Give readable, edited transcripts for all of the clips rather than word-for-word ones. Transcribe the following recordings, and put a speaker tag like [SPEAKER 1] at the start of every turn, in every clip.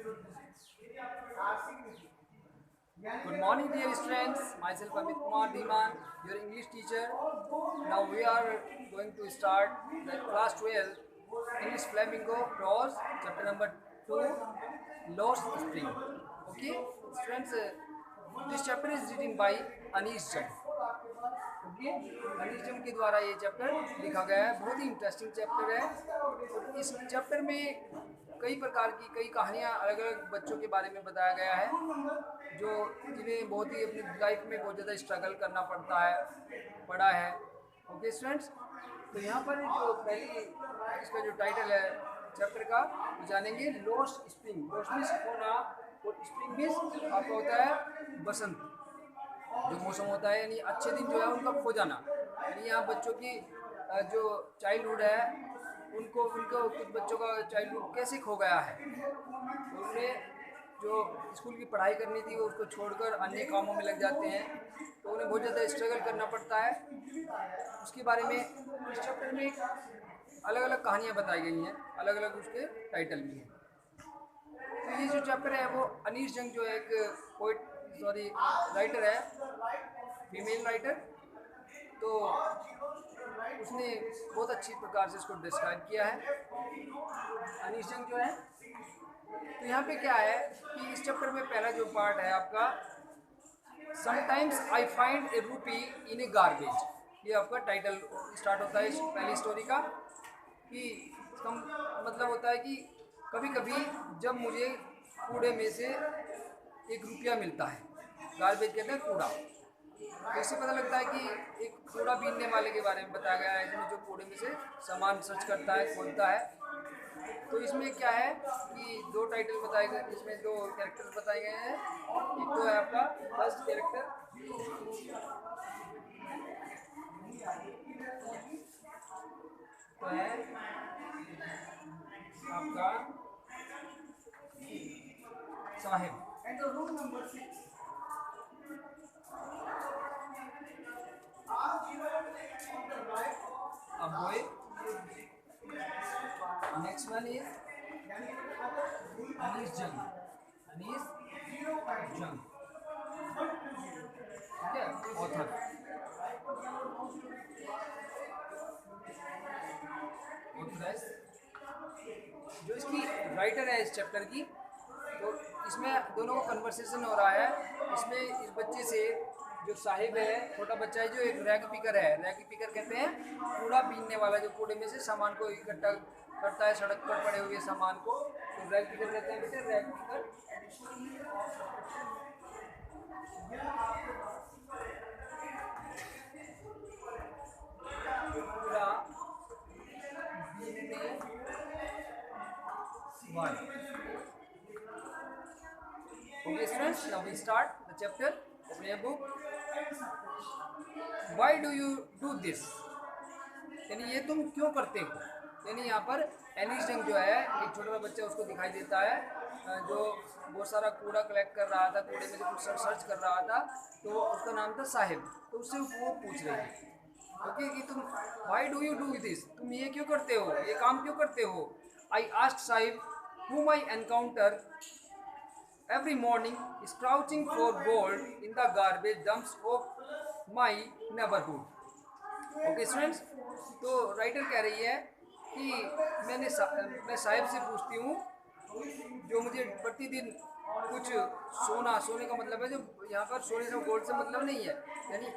[SPEAKER 1] Good morning, dear students. Myself Amit Kumar Dhiman, your English teacher. Now we are going to start the class 12 English Flamingo Prose, chapter number 2, Lost Spring. Okay, students, this chapter is written by Anish Jung. ओके, अनिश जम के द्वारा ये chapter लिखा गया है। बहुत ही interesting chapter है। और इस चैप्टर में कई प्रकार की कई कहानियाँ अलग अलग बच्चों के बारे में बताया गया है, जो जिन्हें बहुत ही अपनी लाइफ में बहुत ज़्यादा स्ट्रगल करना पड़ा है। ओके स्टूडेंट्स, तो यहाँ पर जो पहली इसका जो टाइटल है चैप्टर का, वो जानेंगे लॉस्ट स्प्रिंग। लॉस्ट मीन्स खोना और स्प्रिंग मीन्स आपका होता है बसंत, जो मौसम होता है, यानी अच्छे दिन जो है उनका खो जाना। यानी यहाँ बच्चों की जो चाइल्डहुड है उनको कुछ बच्चों का चाइल्डहुड कैसे खो गया है। उन्हें जो स्कूल की पढ़ाई करनी थी वो उसको छोड़कर अन्य कामों में लग जाते हैं, तो उन्हें बहुत ज़्यादा स्ट्रगल करना पड़ता है। उसके बारे में इस चैप्टर में अलग अलग कहानियाँ बताई गई हैं, अलग अलग उसके टाइटल भी हैं। तो ये जो चैप्टर है वो अनीश जंग जो है एक राइटर है, फीमेल राइटर, तो उसने बहुत अच्छी प्रकार से इसको डिस्क्राइब किया है। अनीश जंग जो है, तो यहाँ पे क्या है कि इस चैप्टर में पहला जो पार्ट है आपका, समटाइम्स आई फाइंड ए रूपी इन ए गार्बेज, ये आपका टाइटल स्टार्ट होता है इस पहली स्टोरी का। कि इसका मतलब होता है कि कभी कभी जब मुझे कूड़े में से 1 रुपया मिलता है, गार्बेज कहते हैं कूड़ा, तो इससे पता लगता है कि एक कूड़ा बीनने वाले के बारे में बताया गया है, इसमें जो कूड़े में से सामान सर्च करता है, खोलता है। तो इसमें क्या है कि 2 टाइटल बताए गए, इसमें 2 कैरेक्टर बताए गए हैं। एक तो है आपका फर्स्ट कैरेक्टर, तो है आपका Sahib. A boy. Next one is Anish Jung. Anish Jung. Okay, author. Authoress. जो इसकी राइटर है इस चैप्टर की, तो इसमें दोनों का कन्वर्सेशन हो रहा है। इसमें इस बच्चे से, जो साहिब है, छोटा बच्चा है, जो एक रैग पिकर है। रैग पिकर कहते हैं कूड़ा बीनने वाला, जो कूड़े में से सामान को इकट्ठा करता है, सड़क पर पड़े हुए सामान को, तो रैग पिकर कहते हैं। बेटे रैग पिकर, कूड़ा बीनने वाला। Okay students, now we start the chapter. Open your book. Why do you do this? यानी ये तुम क्यों करते हो। यानी यहाँ पर एनिश जंग जो है, एक छोटा बच्चा उसको दिखाई देता है, जो बहुत सारा कूड़ा कलेक्ट कर रहा था, कूड़े में से कुछ सर्च कर रहा था, तो उसका नाम था साहिब। तो उससे वो पूछ रही है ओके कि तुम why do you do this, तुम ये क्यों करते हो, ये काम क्यों करते हो। I asked Sahib whom I encounter every morning crouching for gold in the garbage dumps of my neighborhood. Okay students, तो राइटर कह रही है कि मैं साहिब से पूछती हूँ, जो मुझे प्रतिदिन कुछ सोने का मतलब है, जो यहाँ पर सोने से गोल्ड से मतलब नहीं है, यानी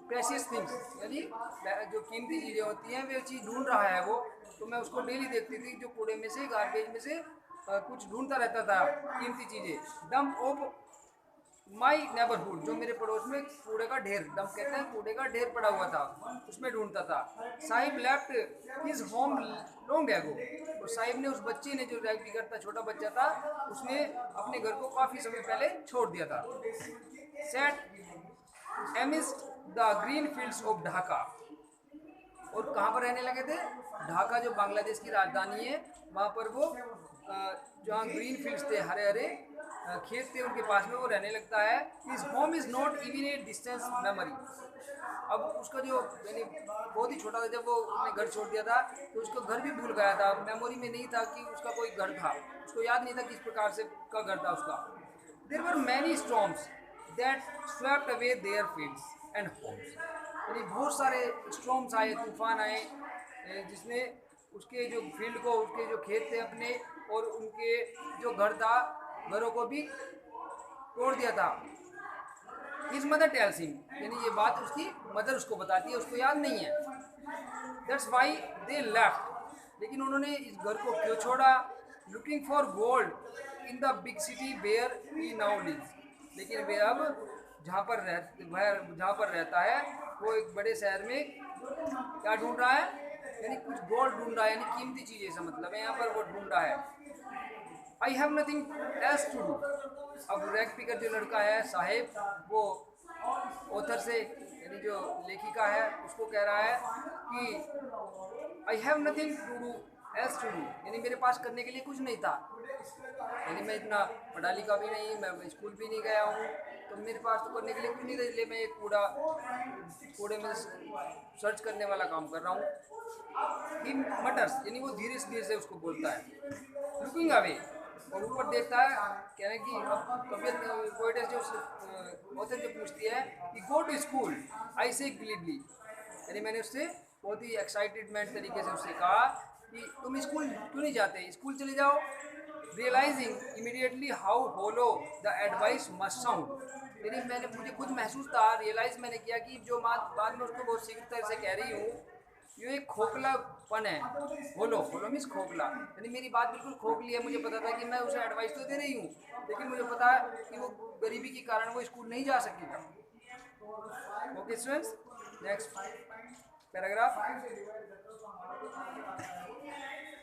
[SPEAKER 1] प्रेशियस थिंग्स, यानी जो कीमती चीज़ें होती हैं वे चीज़ ढूंढ रहा है वो। तो मैं उसको डेली देखती थी, जो कूड़े में से, गार्बेज में से कुछ ढूंढता रहता था, कीमती चीज़ें। डंप ऑफ माई नेबरहुड, जो मेरे पड़ोस में कूड़े का ढेर, डंप कहते हैं कूड़े का ढेर पड़ा हुआ था, उसमें ढूंढता था। Sahib left his home long ago, और साहिब ने, उस बच्चे ने, जो रैग पिकर था, छोटा बच्चा था, उसने अपने घर को काफ़ी समय पहले छोड़ दिया था। Set amidst the green fields of Dhaka, और कहाँ पर रहने लगे थे, ढाका जो बांग्लादेश की राजधानी है, वहाँ पर वो जहाँ ग्रीन फील्ड्स थे, हरे हरे खेत थे उनके पास में वो रहने लगता है। His home is not even a distance memory, अब उसका जो यानी बहुत ही छोटा था जब वो उसने घर छोड़ दिया था, तो उसको घर भी भूल गया था, मेमोरी में नहीं था कि उसका कोई घर था, उसको याद नहीं था किस प्रकार से का घर था उसका। There were many storms that swept away their fields and homes, यानी बहुत सारे स्टॉर्म्स आए, तूफान आए, जिसने उसके जो फील्ड को, उसके जो खेत थे अपने, और उनके जो घर था, घरों को भी तोड़ दिया था। हिज मदर टेल्स हिम, यानी ये बात उसकी मदर उसको बताती है, उसको याद नहीं है। दैट्स वाई दे लेफ्ट, लेकिन उन्होंने इस घर को क्यों छोड़ा? Looking for gold in the big city where he now lives, लेकिन वे अब जहाँ पर रहता है, वो एक बड़े शहर में क्या ढूंढ रहा है? यानी कुछ गोल्ड ढूंढ रहा है, यानी कीमती चीज़, ऐसा मतलब है यहाँ पर वो ढूंढ रहा है। I have nothing else to do. अब रैग पिकर जो लड़का है साहेब, वो ऑथर से यानी जो लेखिका है उसको कह रहा है कि I have nothing to do else to do, यानी मेरे पास करने के लिए कुछ नहीं था, यानी मैं इतना पढ़ा लिखा भी नहीं, मैं स्कूल भी नहीं गया हूँ, तो मेरे पास तो करने के लिए कुछ नहीं था, इसलिए मैं एक कूड़े में सर्च करने वाला काम कर रहा हूँ। ही मटर्स, यानी वो धीरे धीरे से उसको बोलता है। लुकिंग अवे, और ऊपर देखता है, कहने की अब कवियत पोएटेस जो ऑथर जो पूछती है कि गो टू स्कूल, आई से ग्लीडली, यानी मैंने उससे बहुत ही एक्साइटेडमेंट तरीके से उससे कहा कि तुम स्कूल क्यों नहीं जाते, स्कूल चले जाओ। Realising immediately how hollow the advice must sound, यानी मुझे खुद महसूस था, रियलाइज मैंने किया कि जो बाद में उसको बहुत शीघ्रता से कह रही हूँ, ये एक खोखलापन है। होलो, होलो मीन्स खोखला, यानी मेरी बात बिल्कुल खोखली है। मुझे पता था कि मैं उसे एडवाइस तो दे रही हूँ, लेकिन मुझे पता है कि वो गरीबी के कारण वो स्कूल नहीं जा सकेगा। Okay students, next paragraph.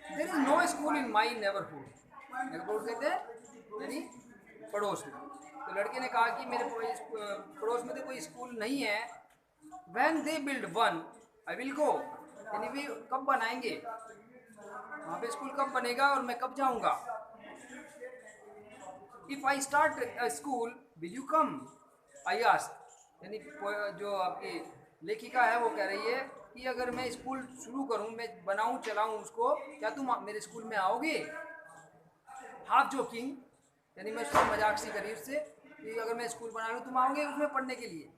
[SPEAKER 1] There is no school in my neighbourhood, neighbourhood कहते हैं यानी पड़ोस में। तो लड़के ने कहा कि मेरे पड़ोस में तो कोई स्कूल नहीं है। When they build one I will go, यानी वे कब बनाएंगे, वहाँ पे स्कूल कब बनेगा और मैं कब जाऊँगा। If I start a school will you come, I ask, यानी जो आपकी लेखिका है वो कह रही है कि अगर मैं स्कूल शुरू करूँ, मैं बनाऊँ चलाऊँ उसको, क्या तुम मेरे स्कूल में आओगे? हाफ जोकिंग, यानी मैं उसको मजाक सी करी उससे कि अगर मैं स्कूल बना लूँ तुम आओगे उसमें पढ़ने के लिए।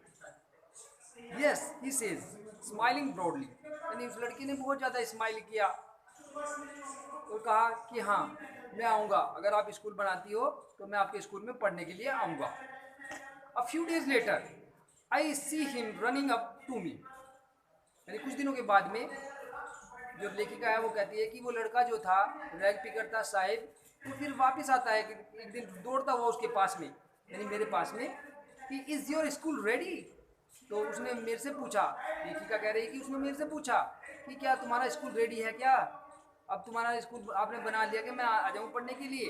[SPEAKER 1] Yes he says smiling broadly, यानी उस लड़की ने बहुत ज़्यादा स्माइल किया और कहा कि हाँ मैं आऊँगा, अगर आप स्कूल बनाती हो तो मैं आपके स्कूल में पढ़ने के लिए आऊँगा। A few days later I see him running up to me, यानी कुछ दिनों के बाद में जो लेखिका है वो कहती है कि वो लड़का जो था रैग पिकर था साहिब, तो फिर वापस आता है कि एक दिन दौड़ता हुआ उसके पास में, यानी मेरे पास में, कि इज़ योर स्कूल रेडी। तो उसने मेरे से पूछा, लेखिका कह रही है कि उसने मेरे से पूछा कि क्या तुम्हारा स्कूल रेडी है क्या, अब तुम्हारा स्कूल आपने बना लिया कि मैं आ जाऊँ पढ़ने के लिए।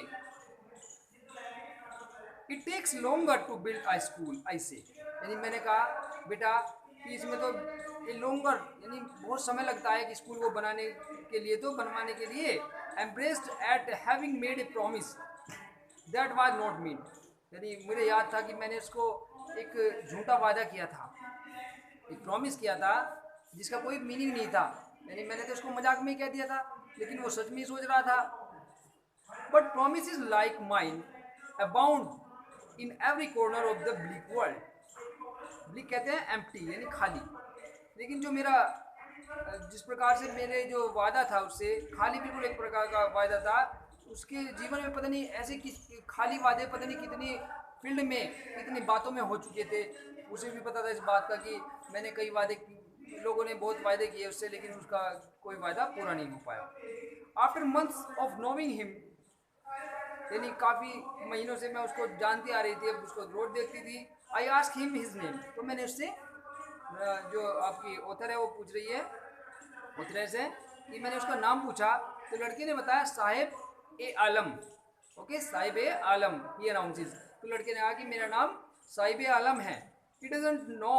[SPEAKER 1] It takes longer to build I school I say, यानी मैंने कहा बेटा कि इसमें तो ये लॉन्गर यानी बहुत समय लगता है कि स्कूल को बनाने के लिए, तो बनवाने के लिए। Embraced eight having made a promise that was not mean, यानी मुझे याद था कि मैंने उसको एक झूठा वादा किया था, एक प्रॉमिस किया था जिसका कोई मीनिंग नहीं था, यानी मैंने तो उसको मजाक में ही कह दिया था, लेकिन वो सच में ही सोच रहा था। But promise is like mine abound in every corner of the bleak world, bleak कहते हैं एम्प्टी यानी खाली, लेकिन जो मेरा जिस प्रकार से मेरे जो वादा था उससे खाली बिल्कुल एक प्रकार का वादा था, उसके जीवन में पता नहीं ऐसे खाली वादे पता नहीं कितनी फील्ड में कितनी बातों में हो चुके थे। उसे भी पता था इस बात का कि मैंने कई वादे, लोगों ने बहुत वादे किए उससे, लेकिन उसका कोई वादा पूरा नहीं हो पाया। आफ्टर मंथ्स ऑफ नोविंग हिम, यानी काफ़ी महीनों से मैं उसको जानती आ रही थी, अब उसको रोज देखती थी। I ask him his name, तो मैंने उससे जो आपकी ऑथर है वो पूछ रही है ऑथर से कि मैंने उसका नाम पूछा, तो लड़के ने बताया साहिब ए आलम। ओके, साहिब ए आलम ही अनाउंसेस, तो लड़के ने कहा कि मेरा नाम साहिब ए आलम है। He doesn't know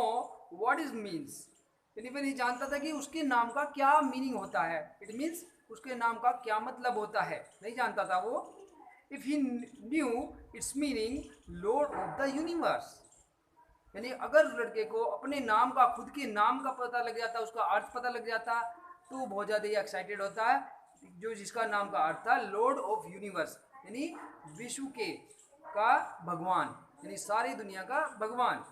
[SPEAKER 1] what is means, यानी वह नहीं जानता था कि उसके नाम का क्या मीनिंग होता है, इट मीन्स उसके नाम का क्या मतलब होता है, नहीं जानता था वो। If he new it's meaning Lord of the universe, यानी अगर उस लड़के को अपने नाम का, खुद के नाम का पता लग जाता, उसका अर्थ पता लग जाता, तो वो बहुत ज़्यादा ही एक्साइटेड होता है। जो जिसका नाम का अर्थ था लॉर्ड ऑफ यूनिवर्स, यानी विश्व के का भगवान, यानी सारी दुनिया का भगवान।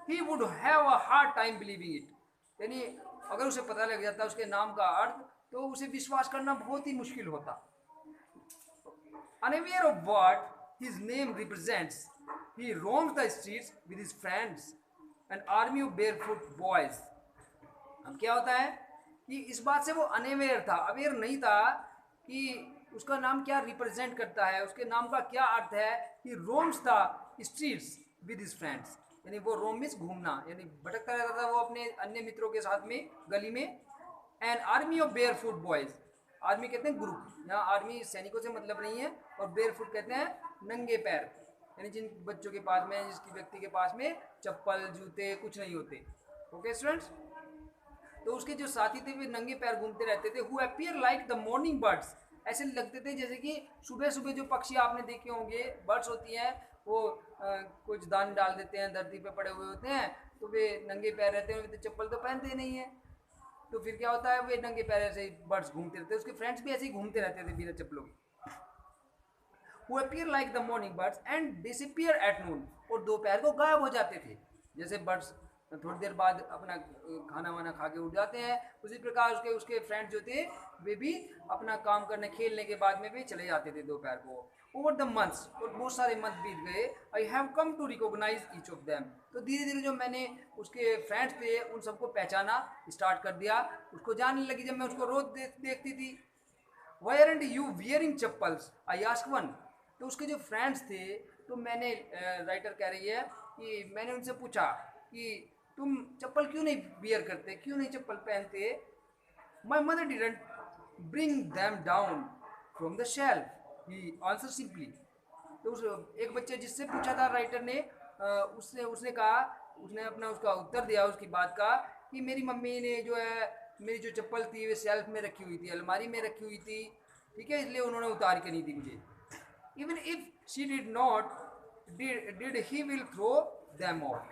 [SPEAKER 1] He would have a hard time believing it, यानी अगर उसे पता लग जाता उसके नाम का अर्थ, तो उसे विश्वास करना बहुत ही मुश्किल होता। Unaware of what his name represents, he roams the streets with his friends, an army of barefoot boys. अब क्या होता है कि इस बात से वो अनअवेयर था, अवेयर नहीं था कि उसका नाम क्या रिप्रेजेंट करता है, उसके नाम का क्या अर्थ है। He roams the streets with his friends, यानी वो रोम मीन्स घूमना, यानी भटकता रहता था वो अपने अन्य मित्रों के साथ में गली में। An army of bear foot boys, army कहते हैं ग्रुप, यहाँ आर्मी सैनिकों से मतलब नहीं है, और बेयर फुट कहते हैं नंगे पैर, यानी जिन बच्चों के पास में, जिसकी व्यक्ति के पास में चप्पल जूते कुछ नहीं होते। ओके स्टूडेंट्स, तो उसके जो साथी थे वे नंगे पैर घूमते रहते थे। Who appear like the morning birds, ऐसे लगते थे जैसे कि सुबह सुबह जो पक्षी आपने देखे होंगे, बर्ड्स होती हैं, वो कुछ दान डाल देते हैं, धरती पे पड़े हुए होते हैं, तो वे नंगे पैर रहते हैं, तो चप्पल तो पहनते ही नहीं है, तो फिर क्या होता है, वे नंगे पैर ऐसे ही बर्ड्स घूमते रहते, उसके फ्रेंड्स भी ऐसे ही घूमते रहते थे बिना चप्पलों के। Who appear like the morning birds and disappear at noon, और दोपहर को गायब हो जाते थे, जैसे बर्ड्स थोड़ी देर बाद अपना खाना वाना खा के उठ जाते हैं, उसी प्रकार उसके उसके फ्रेंड्स जो थे वे भी अपना काम करने, खेलने के बाद में भी चले जाते थे दोपहर को। ओवर द मंथ्स, और बहुत सारे मंथ बीत गए, I have come to recognise each of them, तो धीरे धीरे जो मैंने उसके फ्रेंड्स थे उन सबको पहचाना स्टार्ट कर दिया, उसको जानने लगी जब मैं उसको रोज देखती थी। Why aren't you wearing chappals, I ask one, तो उसके जो फ्रेंड्स थे, तो मैंने राइटर कह रही है कि मैंने उनसे पूछा कि तुम चप्पल क्यों नहीं वियर करते, क्यों नहीं चप्पल पहनते। My mother didn't bring them down from the shelf, he answer simply, तो उस एक बच्चे जिससे पूछा था राइटर ने, उसने उसने कहा, उसने अपना उसका उत्तर दिया उसकी बात का, कि मेरी मम्मी ने जो है, मेरी जो चप्पल थी वे शेल्फ में रखी हुई थी, अलमारी में रखी हुई थी, ठीक है, इसलिए उन्होंने उतार के नहीं दी मुझे। Even if she did not, did he will throw them off,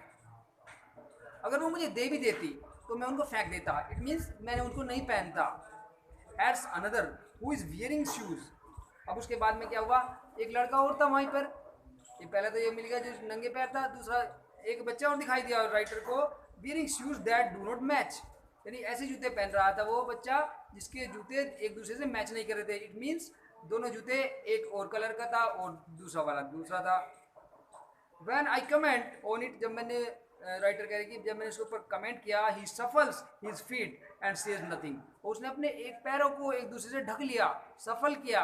[SPEAKER 1] अगर वो मुझे दे भी देती तो मैं उनको फेंक देता, इट मीन्स मैंने उनको नहीं पहनता। Ads another who is wearing shoes, अब उसके बाद में क्या हुआ, एक लड़का और था वहीं पर, ये पहले तो ये मिल गया जो नंगे पैर था, दूसरा एक बच्चा और दिखाई दिया राइटर को, wearing shoes that do not match, यानी ऐसे जूते पहन रहा था वो बच्चा जिसके जूते एक दूसरे से मैच नहीं कर रहे थे, इट मीन्स दोनों जूते एक और कलर का था और दूसरा वाला दूसरा था। When I comment on it, जब मैंने राइटर कह रही कि जब मैंने इसके ऊपर कमेंट किया, he shuffles his feet and says nothing, उसने अपने एक पैरों को एक दूसरे से ढक लिया, सफल किया,